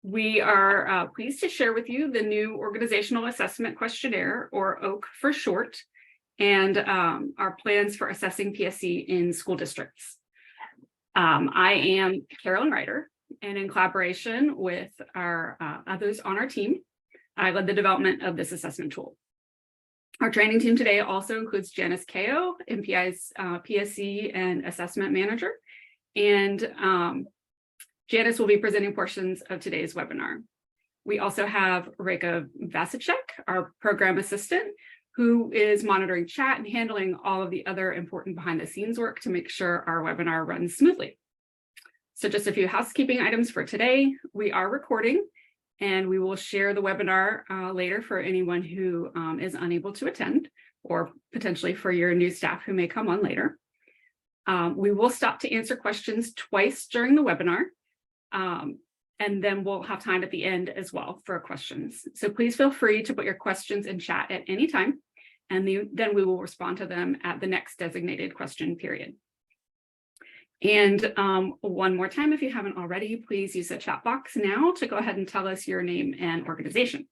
We are pleased to share with you the new Organizational Assessment Questionnaire, or OAQ for short, and our plans for assessing PSC in school districts. I am Carolyn Ryder, and in collaboration with our others on our team, I led the development of this assessment tool. Our training team today also includes Janice Kao, MPI's PSC and assessment manager, and Janice will be presenting portions of today's webinar. We also have Reka Vasicek, our program assistant, who is monitoring chat and handling all of the other important behind the scenes work to make sure our webinar runs smoothly. So just a few housekeeping items for today. We are recording, and we will share the webinar later for anyone who is unable to attend, or potentially for your new staff who may come on later. We will stop to answer questions twice during the webinar, and then we'll have time at the end as well for questions. So please feel free to put your questions in chat at any time, and then we will respond to them at the next designated question period. And one more time, if you haven't already, please use the chat box now to go ahead and tell us your name and organization.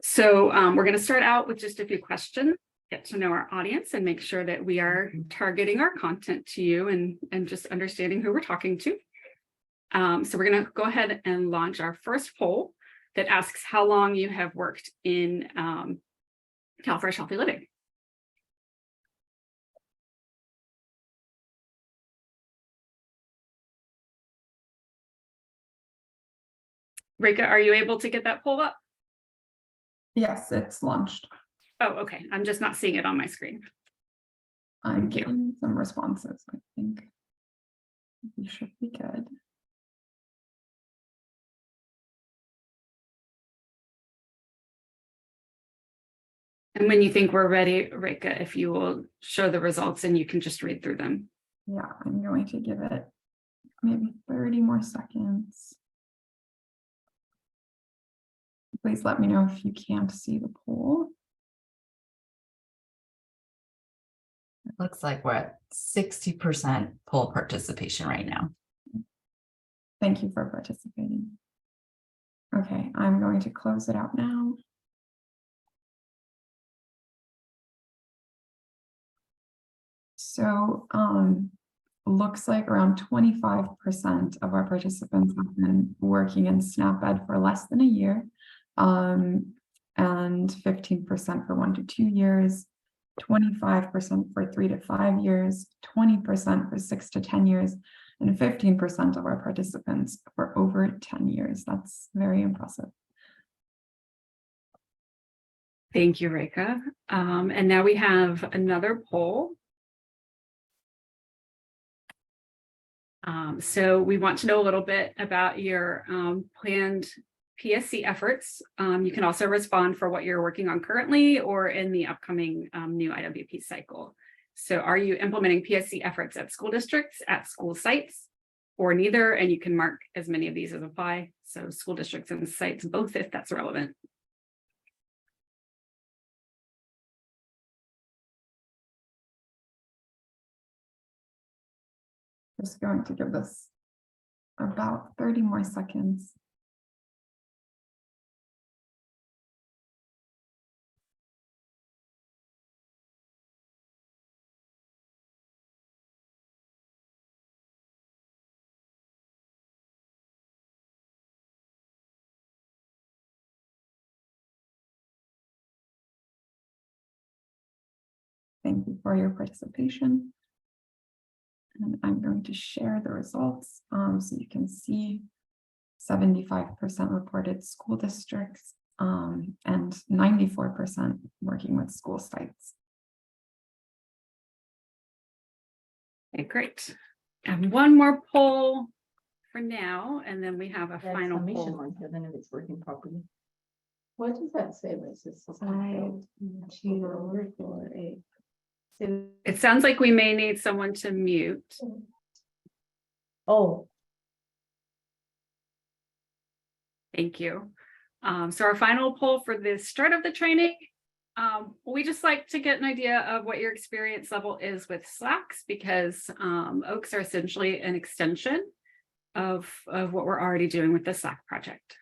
So we're going to start out with just a few questions, get to know our audience, and make sure that we are targeting our content to you and just understanding who we're talking to. So we're going to go ahead and launch our first poll that asks how long you have worked in CalFresh Healthy Living. Reka, are you able to get that poll up? Yes, it's launched. Oh, okay. I'm just not seeing it on my screen. I'm getting some responses. I think we should be good. And when you think we're ready, Reka, if you will show the results and you can just read through them. Yeah, I'm going to give it maybe 30 more seconds. Please let me know if you can't see the poll. It looks like we're at 60% poll participation right now. Thank you for participating. Okay, I'm going to close it out now. So looks like around 25% of our participants have been working in SNAP-Ed for less than a year, and 15% for 1 to 2 years, 25% for 3 to 5 years, 20% for 6 to 10 years, and 15% of our participants for over 10 years. That's very impressive. Thank you, Reka. And now we have another poll. So we want to know a little bit about your planned PSC efforts. You can also respond for what you're working on currently or in the upcoming new IWP cycle. So are you implementing PSC efforts at school districts, at school sites, or neither? And you can mark as many of these as apply. So school districts and sites both, if that's relevant. Just going to give this about 30 more seconds. Thank you for your participation. And I'm going to share the results so you can see 75% reported school districts and 94% working with school sites. Okay, great. And one more poll for now, and then we have a final poll. On here, then if it's working properly. What does that say? It sounds like we may need someone to mute. Oh. Thank you. So our final poll for the start of the training We just like to get an idea of what your experience level is with SLAQs, because OAQs are essentially an extension of what we're already doing with the SLAQ project.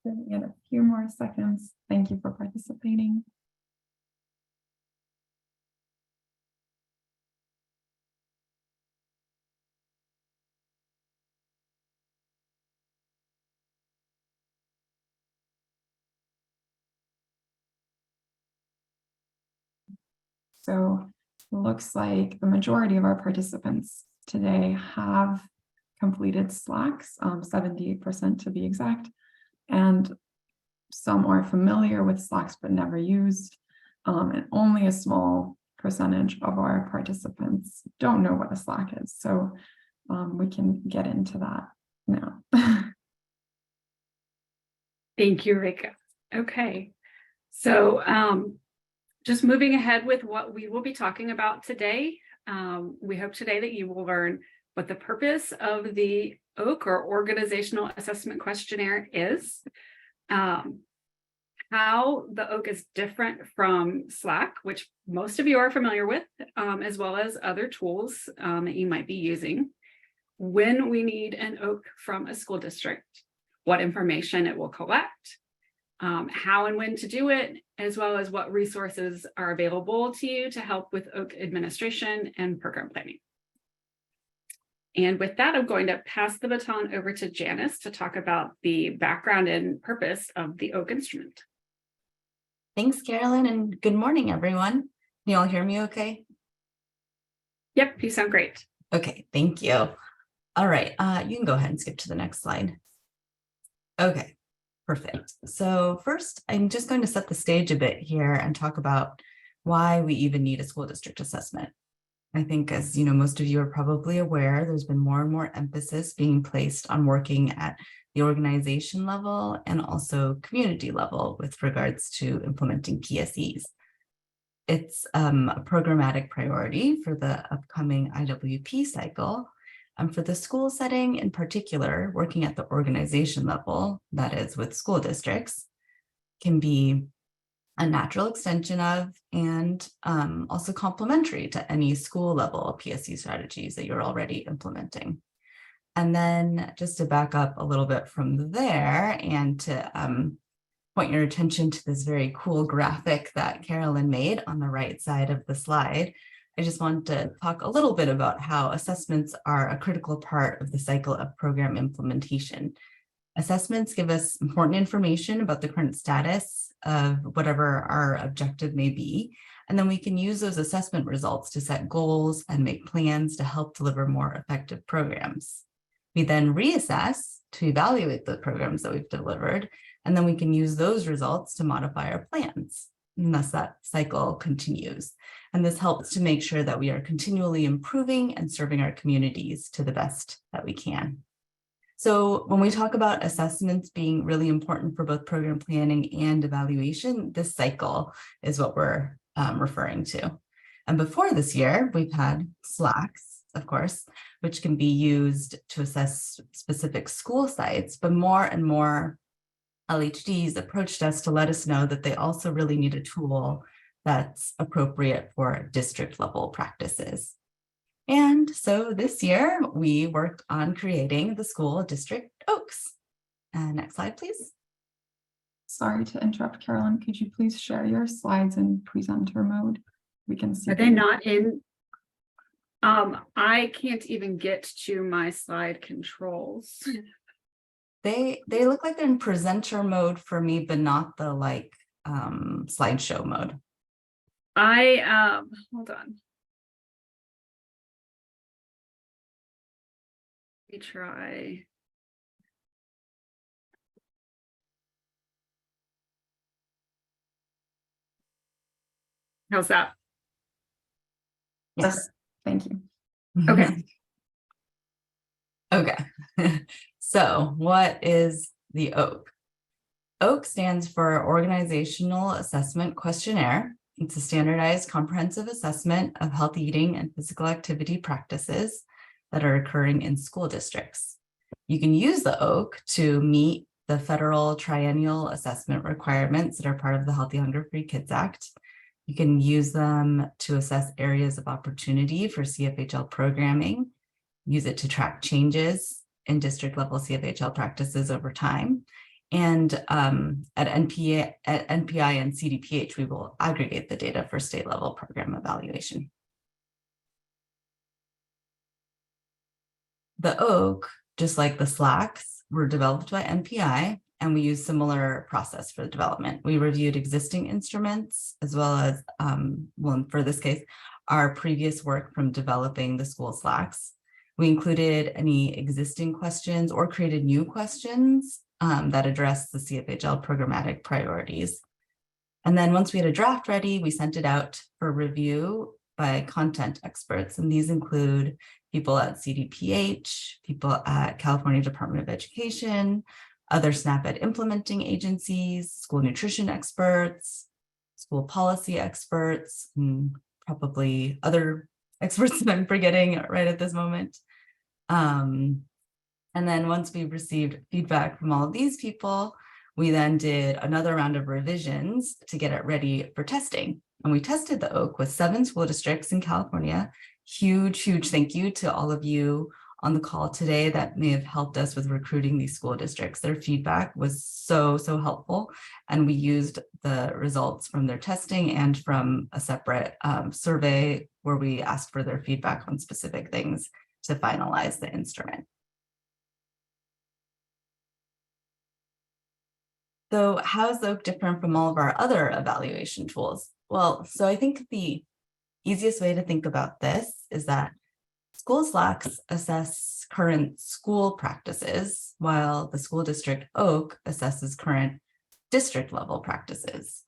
In a few more seconds. Thank you for participating. So it looks like the majority of our participants today have completed SLAQs, 78% to be exact, and some are familiar with SLAQs but never used, and only a small percentage of our participants don't know what a SLAQ is. So we can get into that now. Thank you, Rika. Okay, so just moving ahead with what we will be talking about today. We hope today that you will learn what the purpose of the OAQ, or Organizational Assessment Questionnaire, is, how the OAQ is different from SLAQ, which most of you are familiar with, as well as other tools that you might be using, when we need an OAQ from a school district, what information it will collect, how and when to do it, as well as what resources are available to you to help with OAQ administration and program planning. And with that, I'm going to pass the baton over to Janice to talk about the background and purpose of the OAQ instrument. Thanks, Carolyn, and good morning, everyone. Can you all hear me okay? Yep, you sound great. Okay, thank you. All right, you can go ahead and skip to the next slide. Okay, perfect. So first, I'm just going to set the stage a bit here and talk about why we even need a school district assessment. I think, as you know, most of you are probably aware, there's been more and more emphasis being placed on working at the organization level and also community level with regards to implementing PSEs. It's a programmatic priority for the upcoming IWP cycle. For the school setting in particular, working at the organization level, that is with school districts, can be a natural extension of and also complementary to any school level PSE strategies that you're already implementing. And then just to back up a little bit from there and to point your attention to this very cool graphic that Carolyn made on the right side of the slide, I just want to talk a little bit about how assessments are a critical part of the cycle of program implementation. Assessments give us important information about the current status of whatever our objective may be, and then we can use those assessment results to set goals and make plans to help deliver more effective programs. We then reassess to evaluate the programs that we've delivered, and then we can use those results to modify our plans. And thus that cycle continues. And this helps to make sure that we are continually improving and serving our communities to the best that we can. So when we talk about assessments being really important for both program planning and evaluation, this cycle is what we're referring to. And before this year, we've had SLAQs, of course, which can be used to assess specific school sites, but more and more LHDs approached us to let us know that they also really need a tool that's appropriate for district level practices. And so this year we worked on creating the school district OAQs. Next slide, please. Sorry to interrupt, Carolyn. Could you please share your slides in presenter mode? We can see. Are they not in? I can't even get to my slide controls. They look like they're in presenter mode for me, but not the like slideshow mode. Hold on. Let me try. How's that? Yes. Thank you. Okay. Okay. So what is the OAQ? OAQ stands for Organizational Assessment Questionnaire, It's a standardized comprehensive assessment of healthy eating and physical activity practices that are occurring in school districts. You can use the OAQ to meet the federal triennial assessment requirements that are part of the Healthy Hunger Free Kids Act. You can use them to assess areas of opportunity for CFHL programming, use it to track changes in district level CFHL practices over time. And at NPI and CDPH, we will aggregate the data for state level program evaluation. The OAQ, just like the SLAQs, were developed by NPI, and we use similar process for the development. We reviewed existing instruments as well as, well, for this case, our previous work from developing the school SLAQs. We included any existing questions or created new questions that address the CFHL programmatic priorities. And then once we had a draft ready, we sent it out for review by content experts. And these include people at CDPH, people at California Department of Education, other SNAP-Ed implementing agencies, school nutrition experts, school policy experts, and probably other experts that I'm forgetting right at this moment. And then once we received feedback from all of these people, we then did another round of revisions to get it ready for testing. And we tested the OAQ with 7 school districts in California. Huge thank you to all of you on the call today that may have helped us with recruiting these school districts. Their feedback was so helpful. And we used the results from their testing and from a separate survey where we asked for their feedback on specific things to finalize the instrument. So how is the OAQ different from all of our other evaluation tools? Well, so I think the easiest way to think about this is that school SLAQs assess current school practices, while the school district OAQ assesses current district level practices.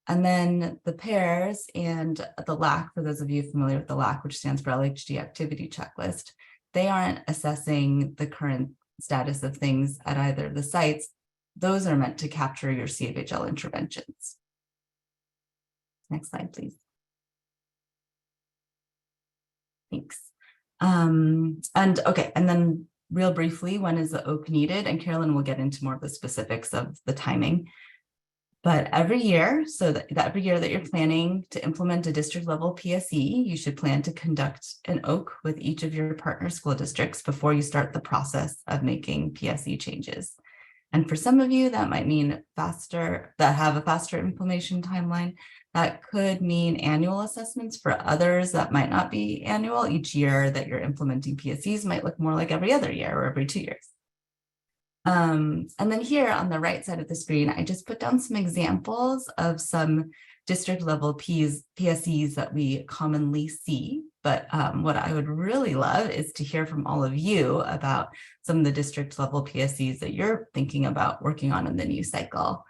And then the pairs and the LAQ, for those of you familiar with the LAQ, which stands for LHD Activity Checklist, they aren't assessing the current status of things at either of the sites. Those are meant to capture your CFHL interventions. Next slide, please. Thanks. And then real briefly, when is the OAQ needed? And Carolyn will get into more of the specifics of the timing. But every year, so that every year that you're planning to implement a district level PSE, you should plan to conduct an OAQ with each of your partner school districts before you start the process of making PSE changes. And for some of you, that might mean that have a faster implementation timeline. That could mean annual assessments. For others, that might not be annual. Each year that you're implementing PSEs might look more like every other year or every 2 years. And then here on the right side of the screen, I just put down some examples of some district level PSEs that we commonly see. But what I would really love is to hear from all of you about some of the district level PSEs that you're thinking about working on in the new cycle.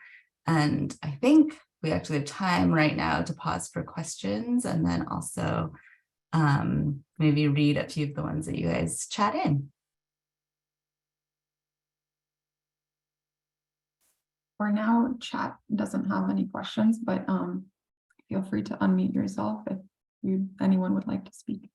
And I think we actually have time right now to pause for questions and then also maybe read a few of the ones that you guys chat in. For now, chat doesn't have any questions, but feel free to unmute yourself if anyone would like to speak.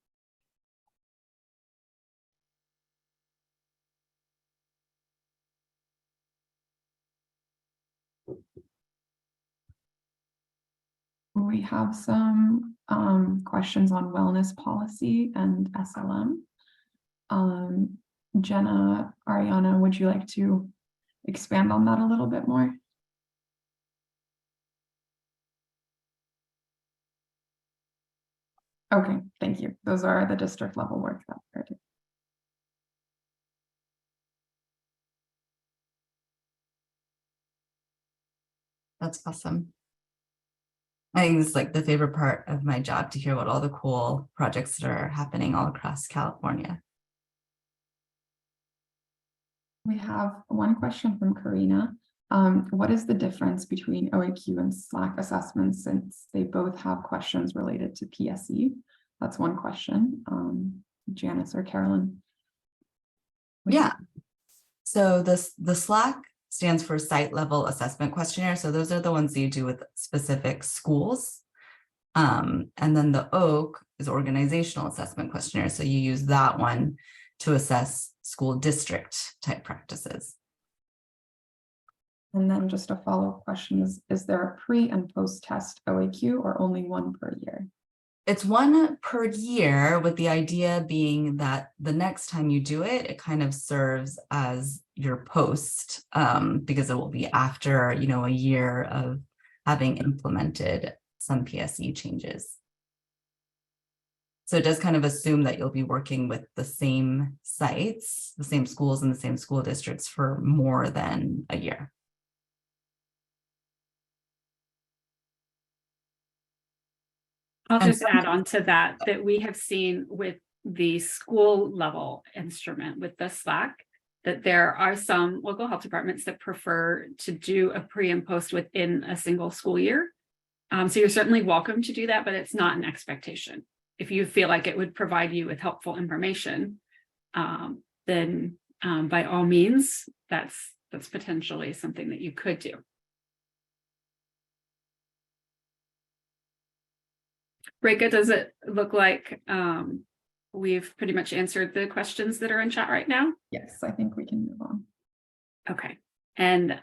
We have some questions on wellness policy and SLM. Jenna, Ariana, would you like to expand on that a little bit more? Okay, thank you. Those are the district level work that we're doing. That's awesome. I think this is like the favorite part of my job, to hear about all the cool projects that are happening all across California. We have one question from Karina. What is the difference between OAQ and SLAQ assessments, since they both have questions related to PSE? That's one question. Janice or Carolyn? Yeah. So the SLAQ stands for Site Level Assessment Questionnaire. So those are the ones that you do with specific schools. And then the OAQ is Organizational Assessment Questionnaire. So you use that one to assess school district type practices. And then just a follow-up question is there a pre and post-test OAQ or only one per year? It's one per year, with the idea being that the next time you do it, it kind of serves as your post, because it will be after, a year of having implemented some PSE changes. So it does kind of assume that you'll be working with the same sites, the same schools and the same school districts for more than a year. I'll just add on to that we have seen with the school level instrument with the SLAQ, that there are some local health departments that prefer to do a pre and post within a single school year. So you're certainly welcome to do that, but it's not an expectation. If you feel like it would provide you with helpful information, then by all means, that's potentially something that you could do. Reka, does it look like we've pretty much answered the questions that are in chat right now? Yes, I think we can move on. Okay. And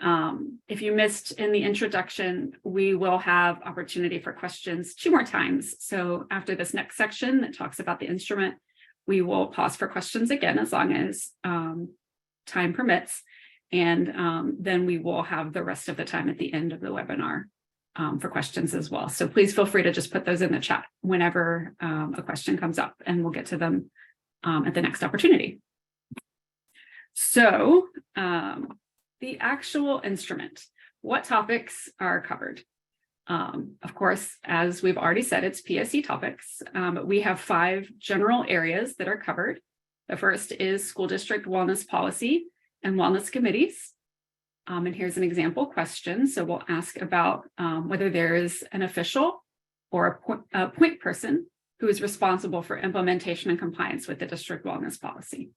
if you missed in the introduction, we will have opportunity for questions 2 more times. So after this next section that talks about the instrument, we will pause for questions again as long as time permits. And then we will have the rest of the time at the end of the webinar for questions as well. So please feel free to just put those in the chat whenever a question comes up, and we'll get to them at the next opportunity. So the actual instrument, what topics are covered? Of course, as we've already said, it's PSE topics, but we have 5 general areas that are covered. The first is school district wellness policy and wellness committees. And here's an example question. So we'll ask about whether there is an official or a point person who is responsible for implementation and compliance with the district wellness policy.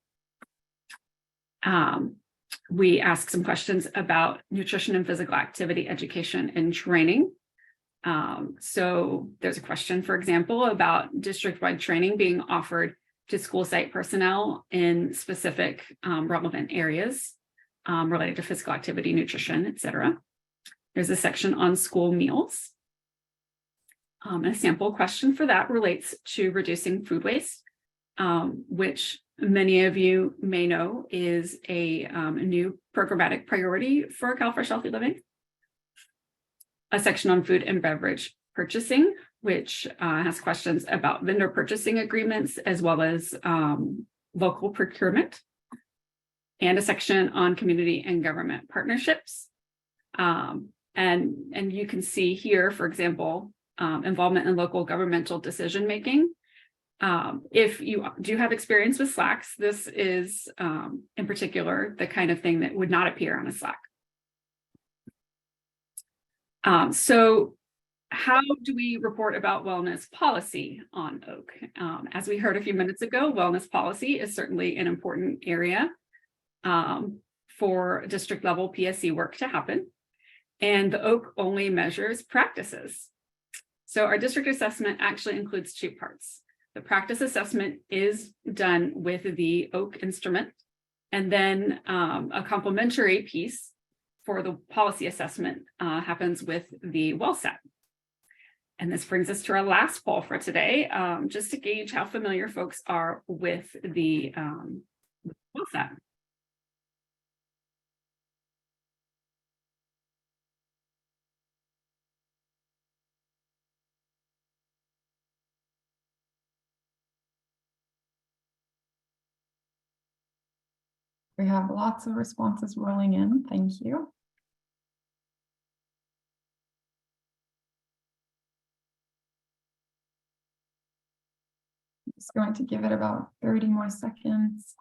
We ask some questions about nutrition and physical activity education and training. So there's a question, for example, about district-wide training being offered to school site personnel in specific relevant areas related to physical activity, nutrition, etc. There's a section on school meals. A sample question for that relates to reducing food waste, which many of you may know is a new programmatic priority for CalFresh Healthy Living. A section on food and beverage purchasing, which has questions about vendor purchasing agreements as well as local procurement. And a section on community and government partnerships. And you can see here, for example, involvement in local governmental decision-making. If you do have experience with SLAQs, this is in particular the kind of thing that would not appear on a SLAQ. So how do we report about wellness policy on OAQ? As we heard a few minutes ago, wellness policy is certainly an important area for district level PSE work to happen. And the OAQ only measures practices. So our district assessment actually includes 2 parts. The practice assessment is done with the OAQ instrument, and then a complementary piece for the policy assessment happens with the WellSat. And this brings us to our last poll for today, just to gauge how familiar folks are with the WellSat. We have lots of responses rolling in. Thank you. I'm just going to give it about 30 more seconds.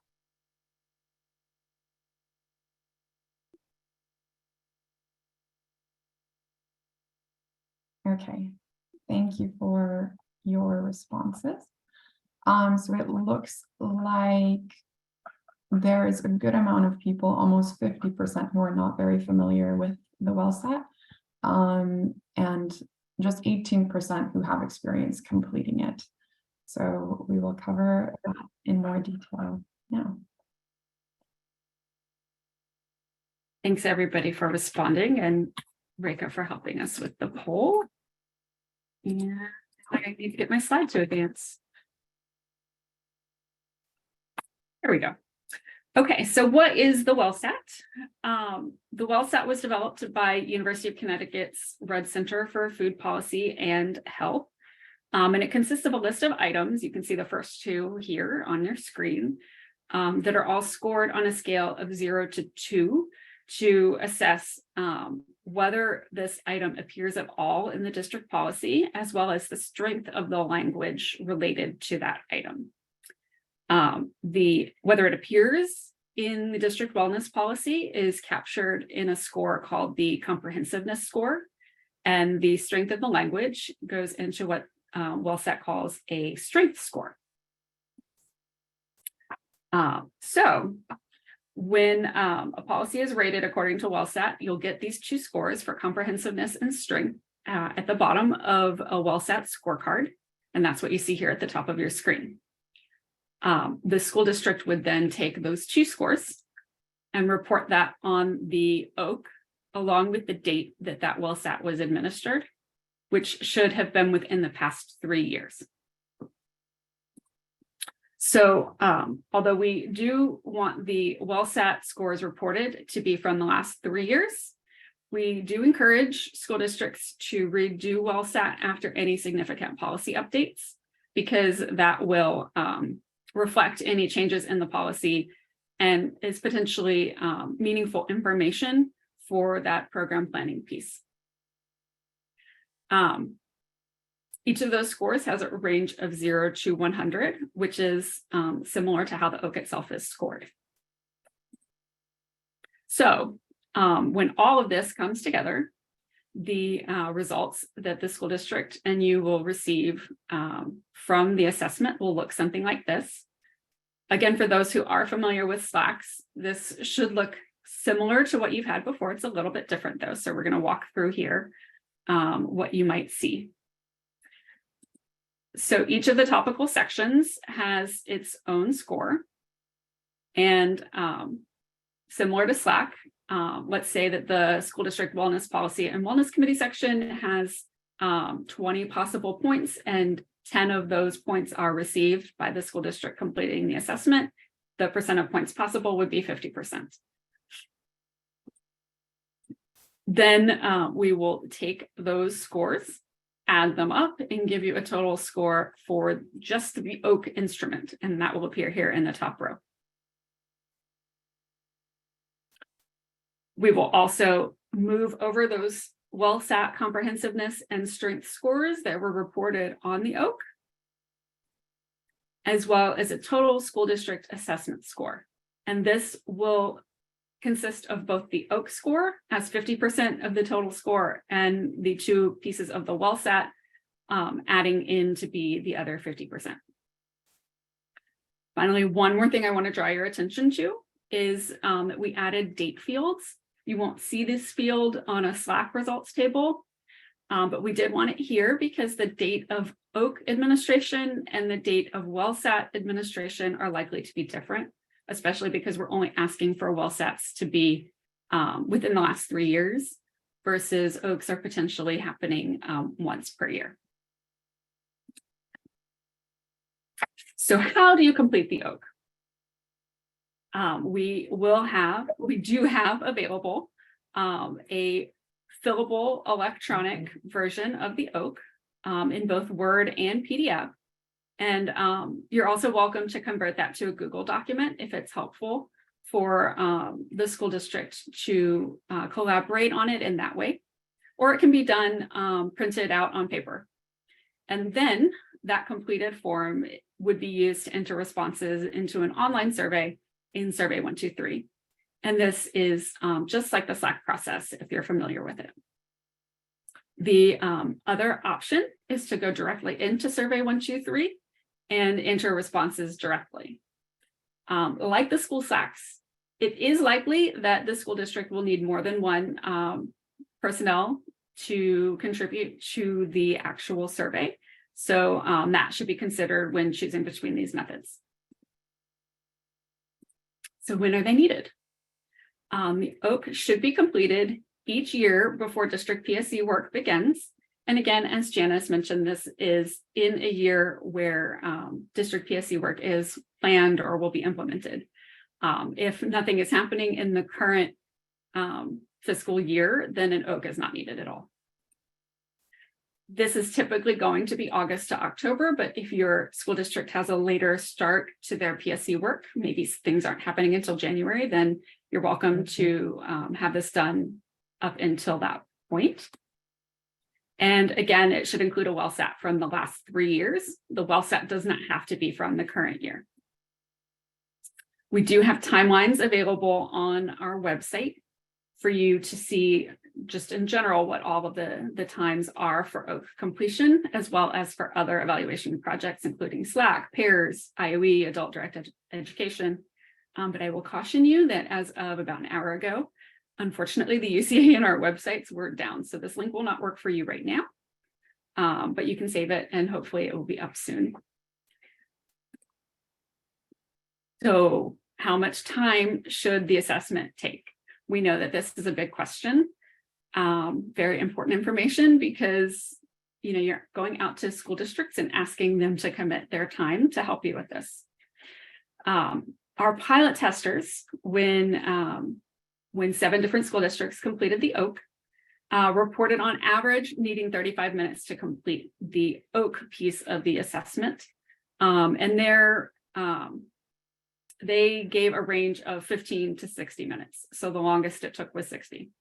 Okay, thank you for your responses. So it looks like there is a good amount of people, almost 50%, who are not very familiar with the WellSat. And just 18% who have experience completing it. So we will cover that in more detail now. Thanks everybody for responding, and Reka for helping us with the poll. And I need to get my slide to advance. There we go. Okay, so what is the WellSat? The WellSat was developed by University of Connecticut's Rudd Center for Food Policy and Health. And it consists of a list of items. You can see the first two here on your screen that are all scored on a scale of 0 to 2 to assess whether this item appears at all in the district policy, as well as the strength of the language related to that item. Whether it appears in the district wellness policy is captured in a score called the comprehensiveness score, and the strength of the language goes into what WellSat calls a strength score. So when a policy is rated according to WellSat, you'll get these two scores for comprehensiveness and strength at the bottom of a WellSat scorecard, and that's what you see here at the top of your screen. The school district would then take those two scores and report that on the OAQ along with the date that that WellSat was administered, which should have been within the past 3 years. So although we do want the WellSat scores reported to be from the last 3 years, we do encourage school districts to redo WellSat after any significant policy updates, because that will reflect any changes in the policy and is potentially meaningful information for that program planning piece. Each of those scores has a range of 0 to 100, which is similar to how the OAQ itself is scored. So when all of this comes together, the results that the school district and you will receive from the assessment will look something like this. Again, for those who are familiar with SLAQs, this should look similar to what you've had before. It's a little bit different though. So we're going to walk through here what you might see. So each of the topical sections has its own score. And similar to SLAQ, let's say that the school district wellness policy and wellness committee section has 20 possible points, and 10 of those points are received by the school district completing the assessment. The percent of points possible would be 50%. Then we will take those scores, add them up, and give you a total score for just the OAQ instrument, and that will appear here in the top row. We will also move over those WellSat comprehensiveness and strength scores that were reported on the OAQ, as well as a total school district assessment score. And this will consist of both the OAQ score as 50% of the total score and the two pieces of the WellSat adding in to be the other 50%. Finally, one more thing I want to draw your attention to is that we added date fields. You won't see this field on a SLAQ results table, but we did want it here because the date of OAQ administration and the date of WellSat administration are likely to be different, especially because we're only asking for WellSats to be within the last 3 years versus OAQs are potentially happening once per year. So how do you complete the OAQ? We do have available a fillable electronic version of the OAQ in both Word and PDF. And you're also welcome to convert that to a Google document if it's helpful for the school district to collaborate on it in that way. Or it can be done printed out on paper. And then that completed form would be used to enter responses into an online survey in Survey 123. And this is just like the SLAQ process, if you're familiar with it. The other option is to go directly into Survey 123 and enter responses directly. Like the school SLAQs, it is likely that the school district will need more than one personnel to contribute to the actual survey. So that should be considered when choosing between these methods. So when are they needed? The OAQ should be completed each year before district PSE work begins. And again, as Janice mentioned, this is in a year where district PSE work is planned or will be implemented. If nothing is happening in the current fiscal year, then an OAQ is not needed at all. This is typically going to be August to October, but if your school district has a later start to their PSE work, maybe things aren't happening until January, then you're welcome to have this done up until that point. And again, it should include a WellSat from the last 3 years. The WellSat does not have to be from the current year. We do have timelines available on our website for you to see just in general what all of the times are for OAQ completion, as well as for other evaluation projects, including SLAQ, PAIRS, IOE, Adult Directed Education. But I will caution you that as of about an hour ago, unfortunately, the UCA and our websites were down. So this link will not work for you right now, but you can save it and hopefully it will be up soon. So how much time should the assessment take? We know that this is a big question, very important information because you're going out to school districts and asking them to commit their time to help you with this. Our pilot testers, when 7 different school districts completed the OAQ, reported on average needing 35 minutes to complete the OAQ piece of the assessment. And they gave a range of 15 to 60 minutes. So the longest it took was 60.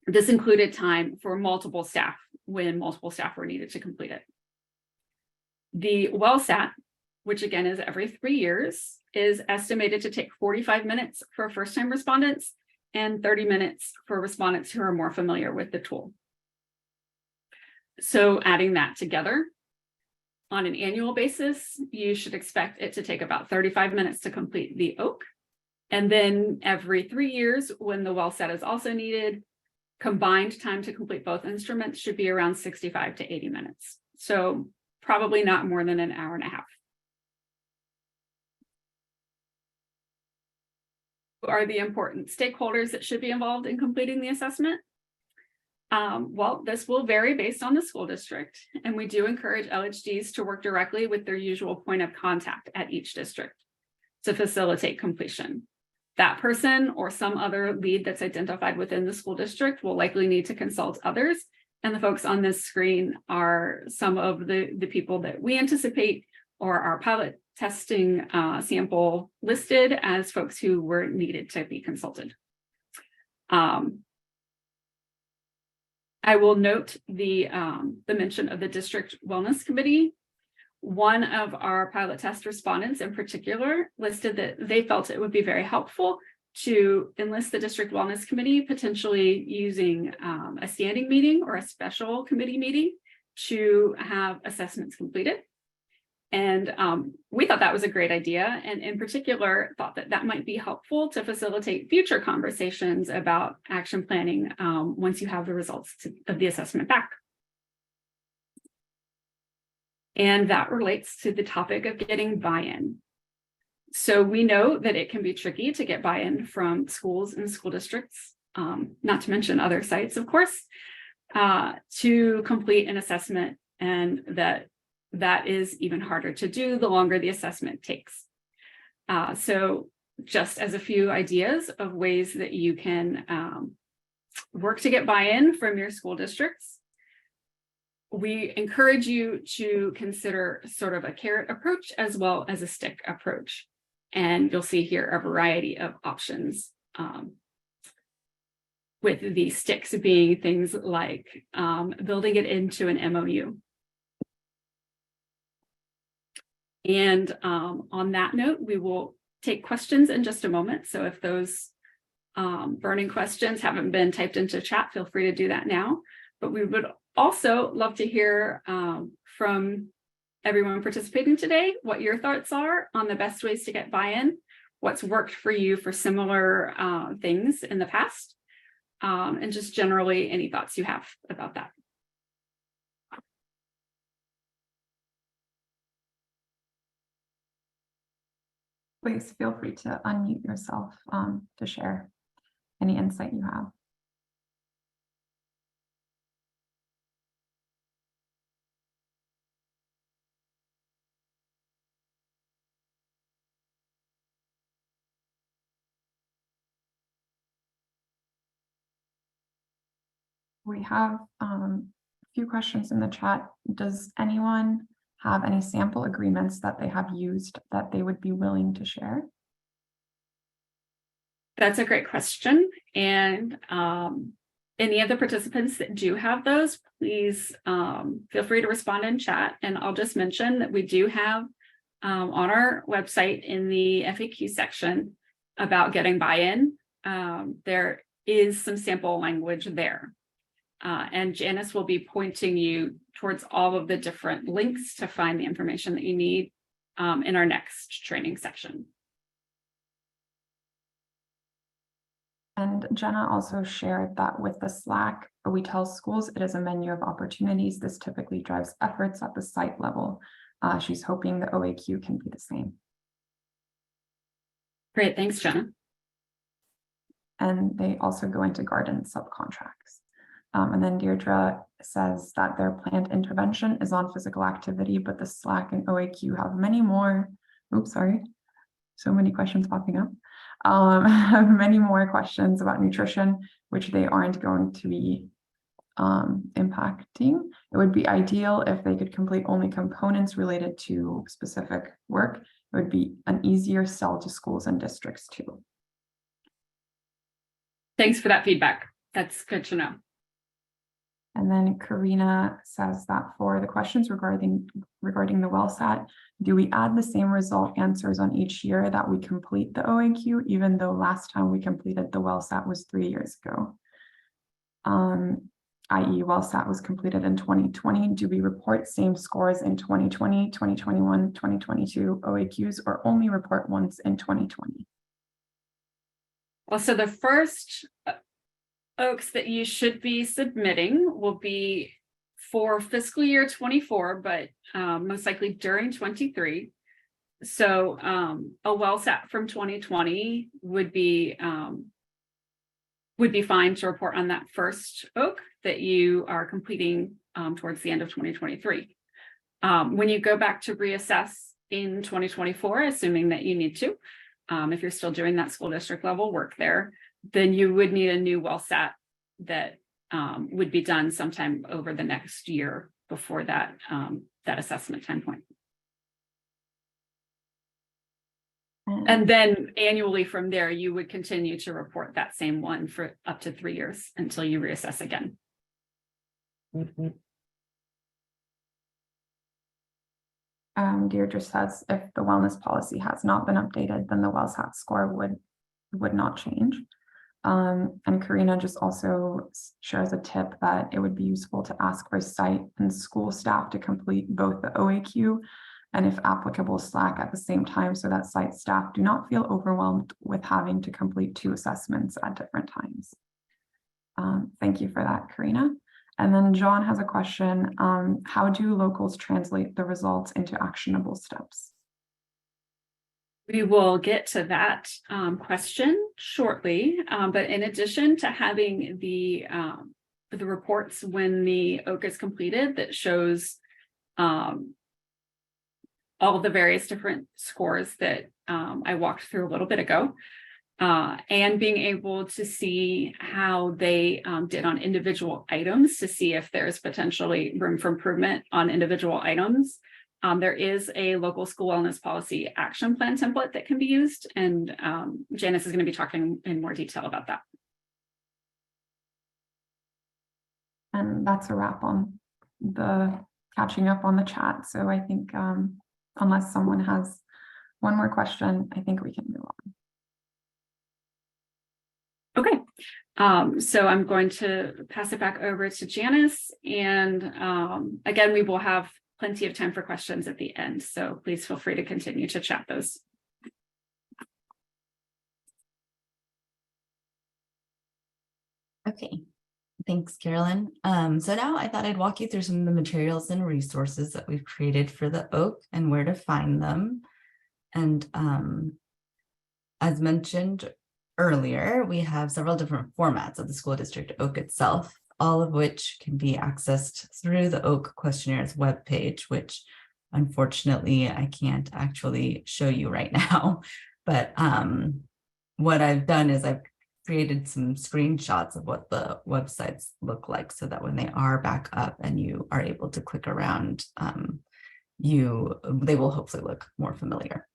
This included time for multiple staff when multiple staff were needed to complete it. The WellSat, which again is every 3 years, is estimated to take 45 minutes for first-time respondents and 30 minutes for respondents who are more familiar with the tool. So adding that together, on an annual basis, you should expect it to take about 35 minutes to complete the OAQ. And then every 3 years, when the WellSat is also needed, combined time to complete both instruments should be around 65 to 80 minutes. So probably not more than an hour and a half. Who are the important stakeholders that should be involved in completing the assessment? Well, this will vary based on the school district, and we do encourage LHDs to work directly with their usual point of contact at each district to facilitate completion. That person or some other lead that's identified within the school district will likely need to consult others, and the folks on this screen are some of the people that we anticipate or our pilot testing sample listed as folks who were needed to be consulted. I will note the mention of the district wellness committee. One of our pilot test respondents in particular listed that they felt it would be very helpful to enlist the district wellness committee, potentially using a standing meeting or a special committee meeting to have assessments completed. And we thought that was a great idea, and in particular thought that that might be helpful to facilitate future conversations about action planning once you have the results of the assessment back. And that relates to the topic of getting buy-in. So we know that it can be tricky to get buy-in from schools and school districts, not to mention other sites, of course, to complete an assessment, and that is even harder to do the longer the assessment takes. So just as a few ideas of ways that you can work to get buy-in from your school districts, we encourage you to consider sort of a carrot approach as well as a stick approach. And you'll see here a variety of options, with the sticks being things like building it into an MOU. And on that note, we will take questions in just a moment. So if those burning questions haven't been typed into chat, feel free to do that now. But we would also love to hear from everyone participating today what your thoughts are on the best ways to get buy-in, what's worked for you for similar things in the past. and just generally any thoughts you have about that. Please feel free to unmute yourself to share any insight you have. We have a few questions in the chat. Does anyone have any sample agreements that they have used that they would be willing to share? That's a great question. And any of the participants that do have those, please feel free to respond in chat. And I'll just mention that we do have on our website in the FAQ section about getting buy-in. There is some sample language there. And Janice will be pointing you towards all of the different links to find the information that you need in our next training section. And Jenna also shared that with the SLAQ, we tell schools it is a menu of opportunities. This typically drives efforts at the site level. She's hoping the OAQ can be the same. Great, thanks, Jenna. And they also go into garden subcontracts. And then Deirdre says that their planned intervention is on physical activity, but the SLAQ and OAQ have many more. Oops, sorry. So many questions popping up. Have many more questions about nutrition, which they aren't going to be impacting. It would be ideal if they could complete only components related to specific work. It would be an easier sell to schools and districts too. Thanks for that feedback. That's good to know. And then Karina says that for the questions regarding the WellSat, do we add the same result answers on each year that we complete the OAQ, even though last time we completed the WellSat was 3 years ago? I.e. WellSat was completed in 2020. Do we report same scores in 2020, 2021, 2022 OAQs, or only report once in 2020? Well, so the first OAQs that you should be submitting will be for fiscal year 24, but most likely during 23. So a WellSat from 2020 would be fine to report on that first OAQ that you are completing towards the end of 2023. When you go back to reassess in 2024, assuming that you need to, if you're still doing that school district level work there, then you would need a new WellSat that would be done sometime over the next year before that that assessment time point. And then annually from there, you would continue to report that same one for up to 3 years until you reassess again. Deirdre says if the wellness policy has not been updated, then the WellSat score would not change. And Karina just also shares a tip that it would be useful to ask for site and school staff to complete both the OAQ and, if applicable, SLAQ at the same time, so that site staff do not feel overwhelmed with having to complete 2 assessments at different times. Thank you for that, Karina. And then John has a question. How do locals translate the results into actionable steps? We will get to that question shortly, but in addition to having the reports when the OAQ is completed that shows all of the various different scores that I walked through a little bit ago, and being able to see how they did on individual items to see if there's potentially room for improvement on individual items. There is a local school wellness policy action plan template that can be used, and Janice is going to be talking in more detail about that. And that's a wrap on the catching up on the chat. So I think unless someone has one more question, I think we can move on. Okay, so I'm going to pass it back over to Janice, and again, we will have plenty of time for questions at the end, so please feel free to continue to chat those. Okay, thanks, Carolyn. So now I thought I'd walk you through some of the materials and resources that we've created for the OAQ and where to find them. And as mentioned earlier, we have several different formats of the school district OAQ itself, all of which can be accessed through the OAQ questionnaires webpage, which unfortunately I can't actually show you right now. But what I've done is I've created some screenshots of what the websites look like so that when they are back up and you are able to click around, they will hopefully look more familiar.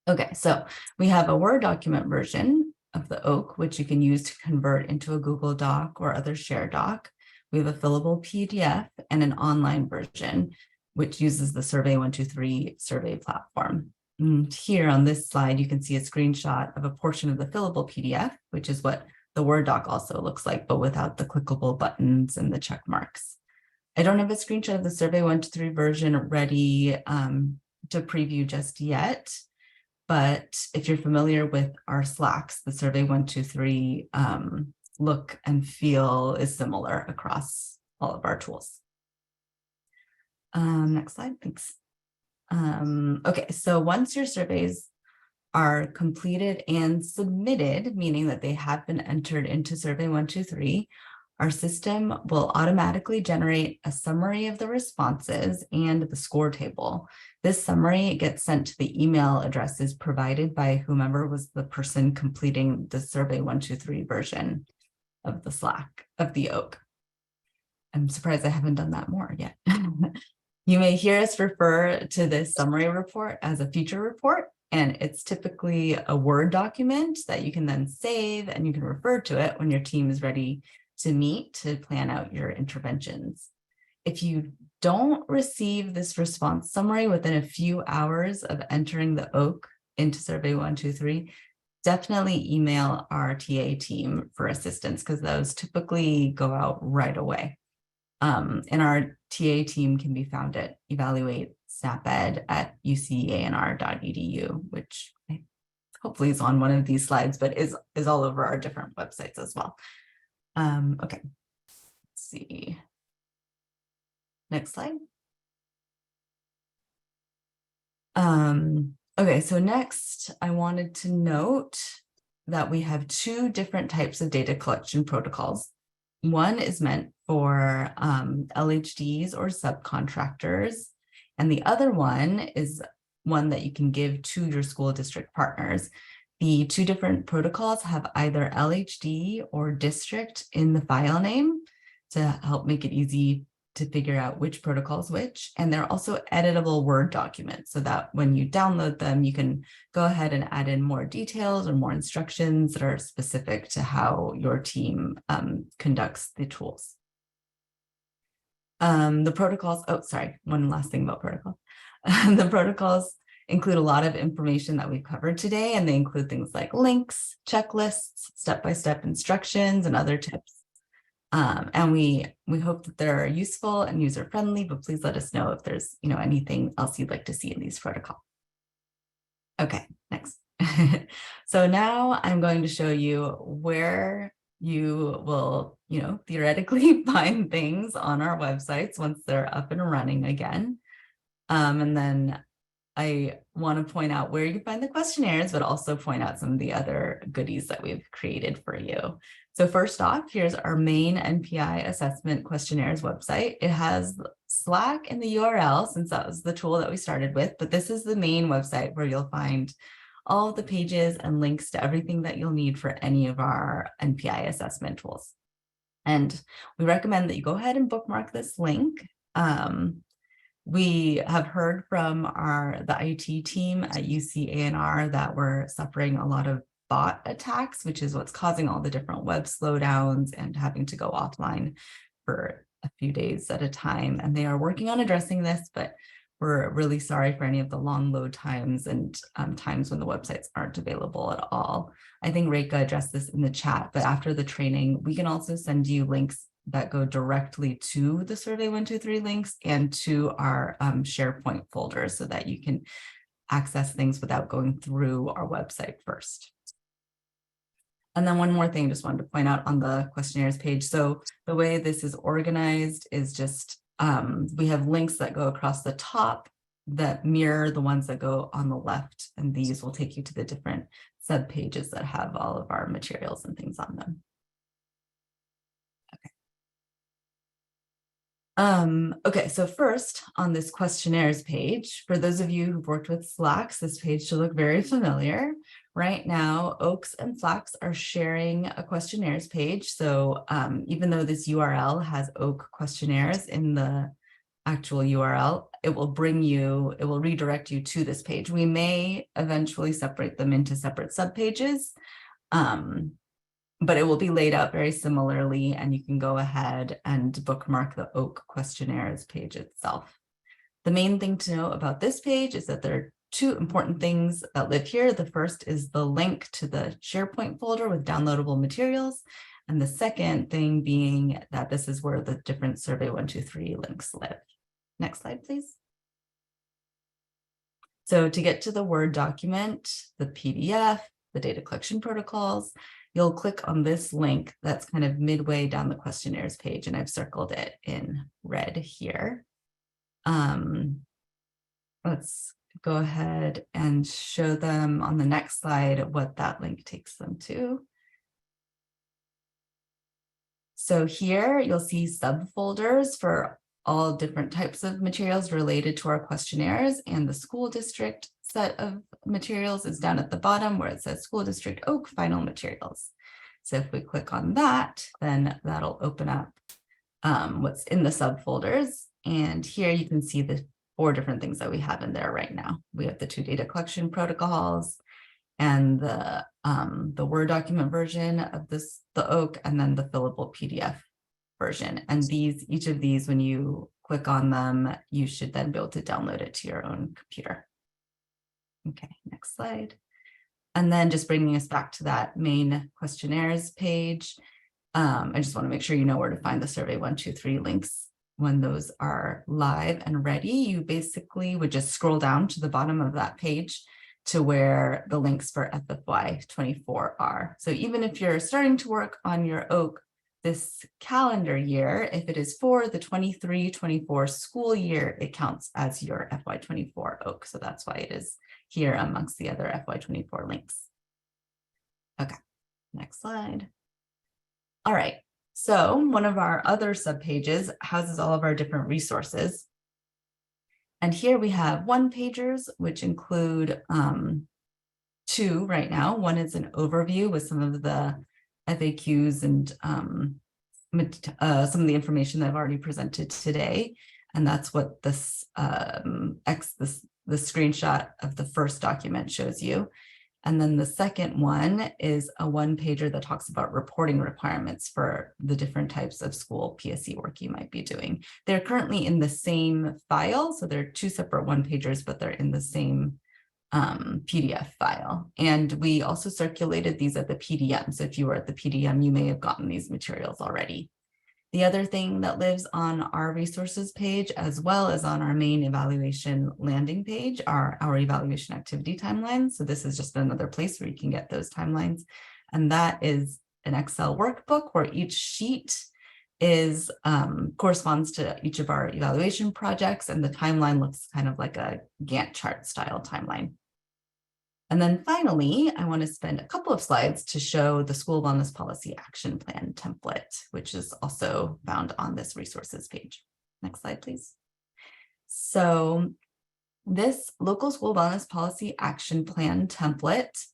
Okay, so we have a Word document version of the OAQ, which you can use to convert into a Google Doc or other shared doc. We have a fillable PDF and an online version, which uses the Survey123 survey platform. And here on this slide, you can see a screenshot of a portion of the fillable PDF, which is what the Word doc also looks like, but without the clickable buttons and the check marks. I don't have a screenshot of the Survey123 version ready to preview just yet. But if you're familiar with our SLAQs, the Survey123 look and feel is similar across all of our tools. Next slide, thanks. Okay, so once your surveys are completed and submitted, meaning that they have been entered into Survey123, our system will automatically generate a summary of the responses and the score table. This summary gets sent to the email addresses provided by whomever was the person completing the Survey123 version of the SLAQ, of the OAQ. I'm surprised I haven't done that more yet. You may hear us refer to this summary report as a feature report, and it's typically a Word document that you can then save and you can refer to it when your team is ready to meet to plan out your interventions. If you don't receive this response summary within a few hours of entering the OAQ into Survey123, definitely email our TA team for assistance because those typically go out right away. And our TA team can be found at evaluatesnaped@ucanr.edu, which hopefully is on one of these slides, but is all over our different websites as well. Okay, let's see. Next slide. Okay, so next I wanted to note that we have two different types of data collection protocols. One is meant for LHDs or subcontractors, and the other one is one that you can give to your school district partners. The two different protocols have either LHD or district in the file name to help make it easy to figure out which protocol is which. And they're also editable Word documents so that when you download them, you can go ahead and add in more details or more instructions that are specific to how your team conducts the tools. The protocols, oh, sorry, one last thing about protocol. The protocols include a lot of information that we've covered today, and they include things like links, checklists, step-by-step instructions, and other tips. And we hope that they're useful and user-friendly, but please let us know if there's anything else you'd like to see in these protocols. Okay, next. So now I'm going to show you where you will, theoretically find things on our websites once they're up and running again. And then I want to point out where you can find the questionnaires, but also point out some of the other goodies that we've created for you. So first off, here's our main NPI assessment questionnaires website. It has SLAQ in the URL since that was the tool that we started with, but this is the main website where you'll find all of the pages and links to everything that you'll need for any of our NPI assessment tools. And we recommend that you go ahead and bookmark this link. We have heard from the IT team at UCANR that we're suffering a lot of bot attacks, which is what's causing all the different web slowdowns and having to go offline for a few days at a time. And they are working on addressing this, but we're really sorry for any of the long load times and times when the websites aren't available at all. I think Reika addressed this in the chat, but after the training, we can also send you links that go directly to the Survey123 links and to our SharePoint folder so that you can access things without going through our website first. And then one more thing I just wanted to point out on the questionnaires page. So the way this is organized is just, we have links that go across the top that mirror the ones that go on the left. And these will take you to the different sub pages that have all of our materials and things on them. Okay, so first on this questionnaires page, for those of you who've worked with SLAQs, this page should look very familiar. Right now, OAQs and SLAQs are sharing a questionnaires page. So even though this URL has OAQ questionnaires in the actual URL, it will redirect you to this page. We may eventually separate them into separate subpages. But it will be laid out very similarly, and you can go ahead and bookmark the OAQ questionnaires page itself. The main thing to know about this page is that there are two important things that live here. The first is the link to the SharePoint folder with downloadable materials. And the second thing being that this is where the different Survey 123 links live. Next slide, please. So to get to the Word document, the PDF, the data collection protocols, you'll click on this link that's kind of midway down the questionnaires page, and I've circled it in red here. Let's go ahead and show them on the next slide what that link takes them to. So here you'll see subfolders for all different types of materials related to our questionnaires, and the school district set of materials is down at the bottom where it says School District OAQ Final Materials. So if we click on that, then that'll open up what's in the subfolders. And here you can see the 4 different things that we have in there right now. We have the 2 data collection protocols and the Word document version of the OAQ, and then the fillable PDF version. And each of these, when you click on them, you should then be able to download it to your own computer. Okay, next slide. And then just bringing us back to that main questionnaires page. I just want to make sure you know where to find the Survey 123 links when those are live and ready. You basically would just scroll down to the bottom of that page to where the links for FFY 24 are. So even if you're starting to work on your OAQ this calendar year, if it is for the 23-24 school year, it counts as your FY24 OAQ. So that's why it is here amongst the other FY24 links. Okay, next slide. All right, so one of our other subpages houses all of our different resources. And here we have one-pagers, which include 2 right now. One is an overview with some of the FAQs and some of the information that I've already presented today. And that's what this the screenshot of the first document shows you. And then the second one is a one-pager that talks about reporting requirements for the different types of school PSE work you might be doing. They're currently in the same file, so they're 2 separate one-pagers, but they're in the same PDF file. And we also circulated these at the PDM. So if you were at the PDM, you may have gotten these materials already. The other thing that lives on our resources page, as well as on our main evaluation landing page, are our evaluation activity timelines. So this is just another place where you can get those timelines. And that is an Excel workbook where each sheet is corresponds to each of our evaluation projects, and the timeline looks kind of like a Gantt chart style timeline. And then finally, I want to spend a couple of slides to show the School Wellness Policy Action Plan template, which is also found on this resources page. Next slide, please. So this local school wellness policy action plan template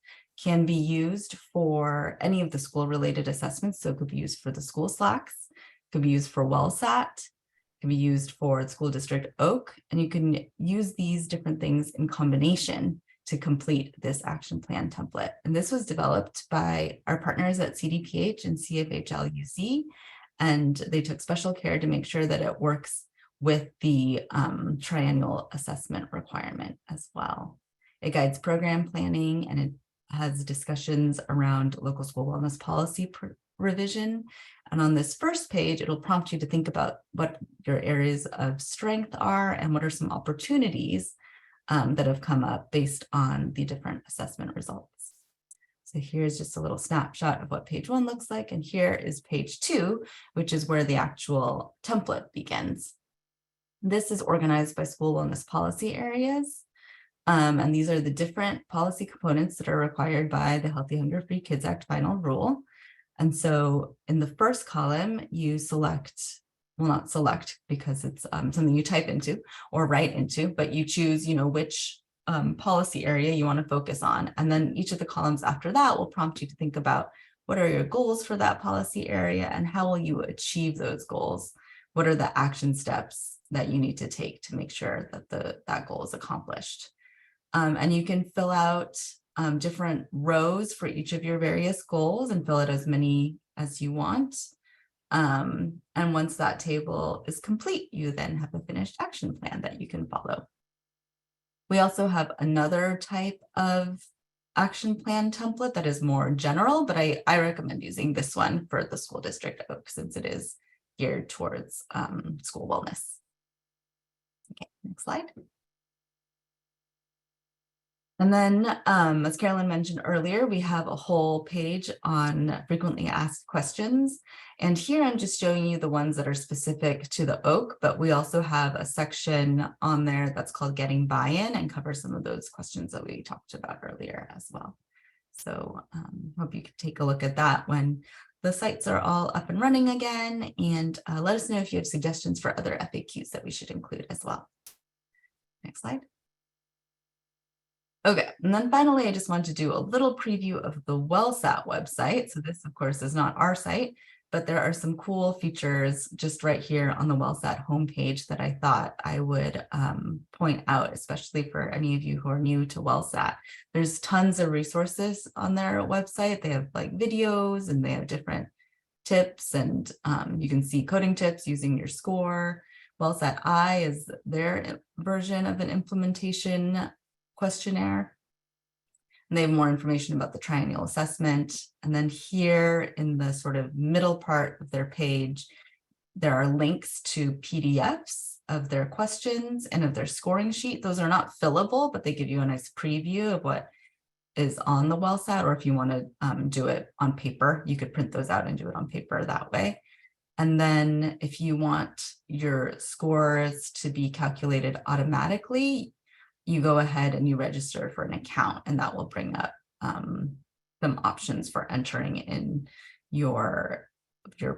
can be used for any of the school-related assessments. So it could be used for the school SLAQs, it could be used for WellSat, it can be used for the school district OAQ, and you can use these different things in combination to complete this action plan template. And this was developed by our partners at CDPH and CFHLUC, and they took special care to make sure that it works with the triennial assessment requirement as well. It guides program planning, and it has discussions around local school wellness policy revision. And on this first page, it'll prompt you to think about what your areas of strength are and what are some opportunities that have come up based on the different assessment results. So here's just a little snapshot of what page 1 looks like. And here is page 2, which is where the actual template begins. This is organized by school wellness policy areas. And these are the different policy components that are required by the Healthy Hunger Free Kids Act final rule. And so in the first column, you select, well, not select because it's something you type into or write into, but you choose, which policy area you want to focus on. And then each of the columns after that will prompt you to think about what are your goals for that policy area and how will you achieve those goals? What are the action steps that you need to take to make sure that that goal is accomplished? And you can fill out different rows for each of your various goals and fill out as many as you want. And once that table is complete, you then have a finished action plan that you can follow. We also have another type of action plan template that is more general, but I recommend using this one for the school district OAQ since it is geared towards school wellness. Okay, next slide. And then, as Carolyn mentioned earlier, we have a whole page on frequently asked questions. And here I'm just showing you the ones that are specific to the OAQ, but we also have a section on there that's called Getting Buy-in and covers some of those questions that we talked about earlier as well. So hope you can take a look at that when the sites are all up and running again, and let us know if you have suggestions for other FAQs that we should include as well. Next slide. Okay, and then finally, I just want to do a little preview of the WellSat website. So this, of course, is not our site, but there are some cool features just right here on the WellSat homepage that I thought I would point out, especially for any of you who are new to WellSat. There's tons of resources on their website. They have like videos and they have different tips, and you can see coding tips using your score. WellSat I is their version of an implementation questionnaire. And they have more information about the triennial assessment. And then here in the sort of middle part of their page, there are links to PDFs of their questions and of their scoring sheet. Those are not fillable, but they give you a nice preview of what is on the WellSat, or if you want to do it on paper, you could print those out and do it on paper that way. And then if you want your scores to be calculated automatically, you go ahead and you register for an account, and that will bring up some options for entering in your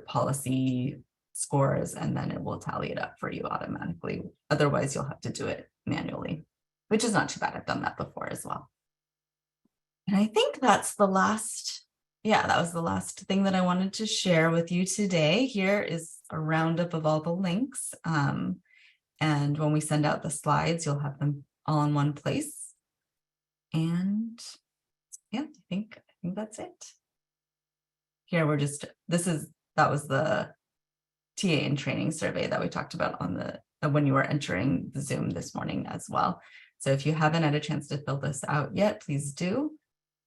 policy scores, and then it will tally it up for you automatically. Otherwise, you'll have to do it manually, which is not too bad. I've done that before as well. And I think that's the last, that was the last thing that I wanted to share with you today. Here is a roundup of all the links. And when we send out the slides, you'll have them all in one place. And yeah, I think that's it. Here we're just, that was the TA and training survey that we talked about on the when you were entering the Zoom this morning as well. So if you haven't had a chance to fill this out yet, please do.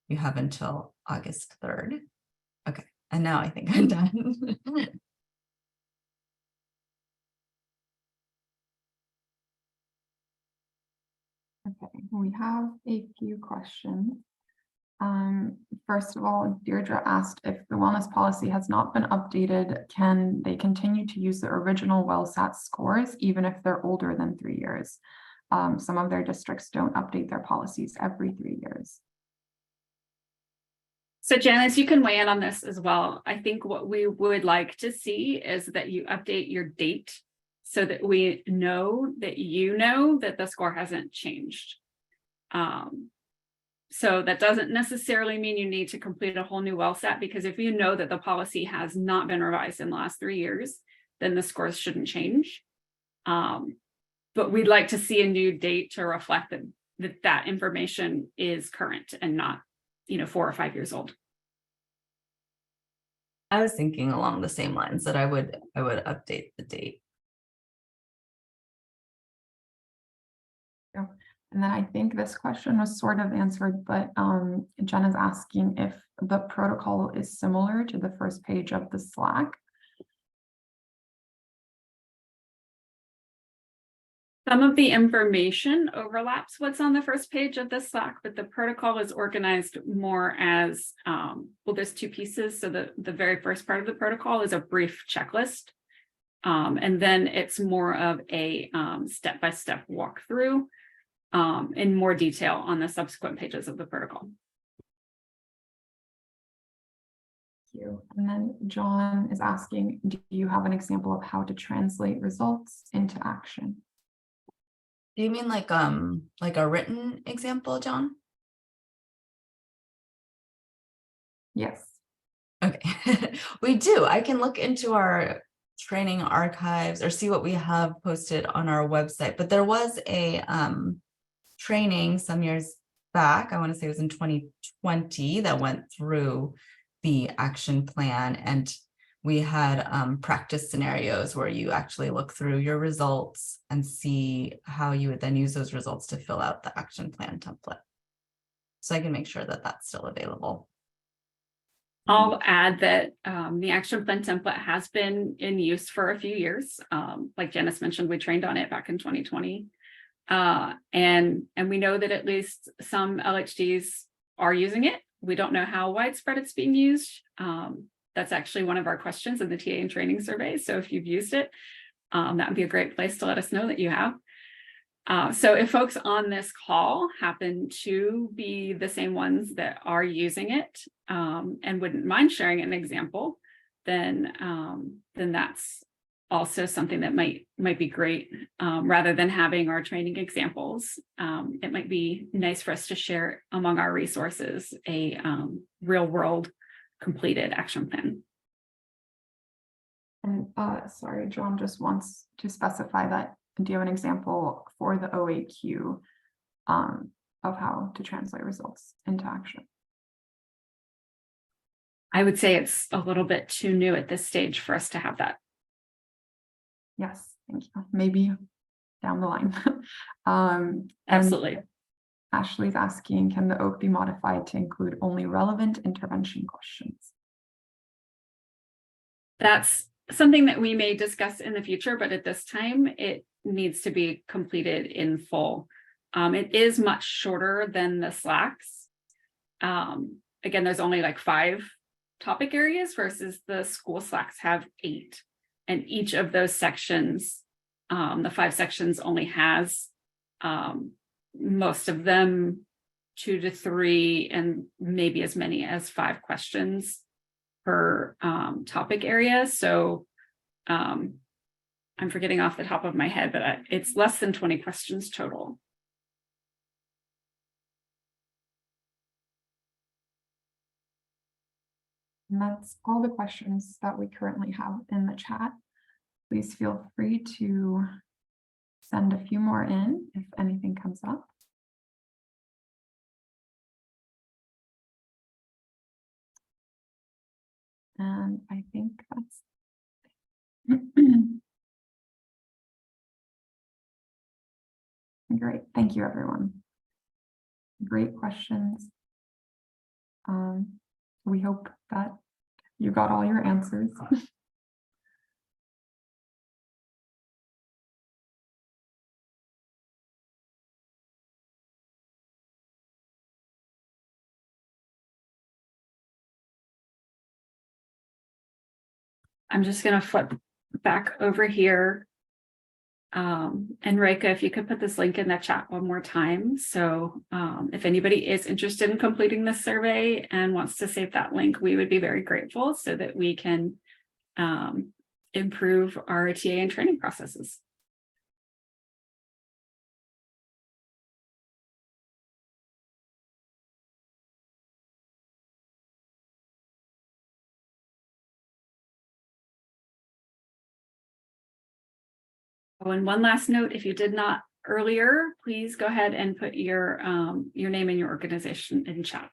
You have until August 3rd. Okay, and now I think I'm done. Okay, we have a few questions. First of all, Deirdre asked if the wellness policy has not been updated, can they continue to use the original WellSat scores even if they're older than 3 years? Some of their districts don't update their policies every 3 years. So Janice, you can weigh in on this as well. I think what we would like to see is that you update your date so that we know that that the score hasn't changed. So that doesn't necessarily mean you need to complete a whole new WellSat, because if you know that the policy has not been revised in the last 3 years, then the scores shouldn't change. But we'd like to see a new date to reflect that information is current and not 4 or 5 years old. I was thinking along the same lines that I would update the date. Yeah. And then I think this question was sort of answered, but Jen is asking if the protocol is similar to the first page of the SLAQ. Some of the information overlaps what's on the first page of the SLAQ, but the protocol is organized more as, well, there's two pieces. So the very first part of the protocol is a brief checklist. And then it's more of a step-by-step walkthrough in more detail on the subsequent pages of the protocol. Thank you. And then John is asking, do you have an example of how to translate results into action? Do you mean like a written example, John? Yes. Okay, we do. I can look into our training archives or see what we have posted on our website, but there was a training some years back, I want to say it was in 2020, that went through the action plan, and we had practice scenarios where you actually look through your results and see how you would then use those results to fill out the action plan template. So I can make sure that that's still available. I'll add that the action plan template has been in use for a few years. Like Janice mentioned, we trained on it back in 2020. And we know that at least some LHDs are using it. We don't know how widespread it's being used. That's actually one of our questions in the TA and training survey. So if you've used it, that would be a great place to let us know that you have. So if folks on this call happen to be the same ones that are using it and wouldn't mind sharing an example, then that's also something that might be great. Rather than having our training examples, it might be nice for us to share among our resources a real world completed action plan. And sorry, John just wants to specify that. Do you have an example for the OAQ of how to translate results into action? I would say it's a little bit too new at this stage for us to have that. Yes, thank you. Maybe down the line. Absolutely. Ashley's asking, can the OAQ be modified to include only relevant intervention questions? That's something that we may discuss in the future, but at this time, it needs to be completed in full. It is much shorter than the SLAQs. Again, there's only like 5 topic areas versus the school SLAQs have 8. And each of those sections, the 5 sections only has most of them 2 to 3 and maybe as many as 5 questions per topic area. So I'm forgetting off the top of my head, but it's less than 20 questions total. And that's all the questions that we currently have in the chat. Please feel free to send a few more in if anything comes up. And I think that's great. Thank you, everyone. Great questions. We hope that you got all your answers. I'm just going to flip back over here. And Reika, if you could put this link in the chat one more time. So if anybody is interested in completing this survey and wants to save that link, we would be very grateful so that we can improve our TA and training processes. Oh, and one last note, if you did not earlier, please go ahead and put your name and your organization in chat.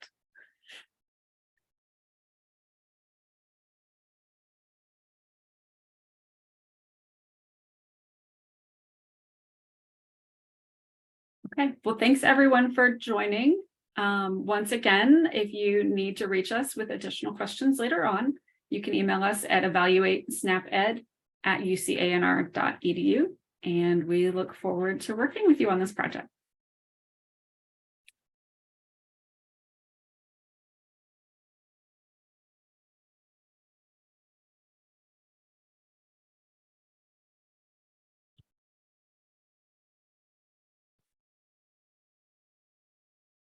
Okay, well, thanks everyone for joining. Once again, if you need to reach us with additional questions later on, you can email us at evaluatesnaped@ucanr.edu. And we look forward to working with you on this project.